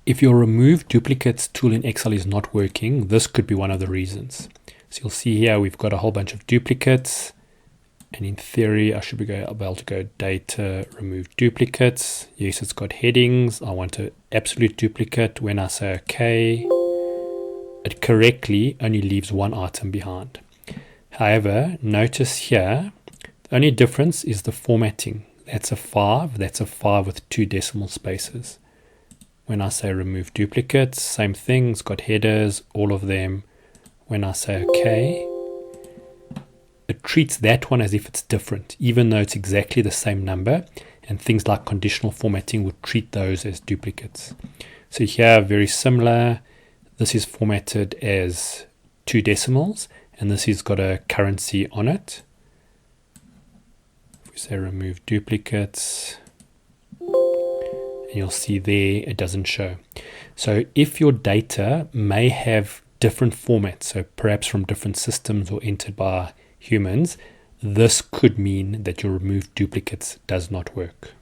If your remove duplicates tool in Excel is not working, this could be one of the reasons. So you'll see here we've got a whole bunch of duplicates, and in theory I should be able to go data, remove duplicates. Yes, it's got headings. I want an absolute duplicate. When I say OK, it correctly only leaves one item behind. However, notice here, the only difference is the formatting. That's a 5, that's a 5 with 2 decimal spaces. When I say remove duplicates, same thing, it's got headers, all of them. When I say OK, it treats that one as if it's different, even though it's exactly the same number, and things like conditional formatting would treat those as duplicates. So here, very similar. This is formatted as 2 decimals, and this has got a currency on it. If we say remove duplicates, and you'll see there it doesn't show. So if your data may have different formats, so perhaps from different systems or entered by humans, this could mean that your remove duplicates does not work.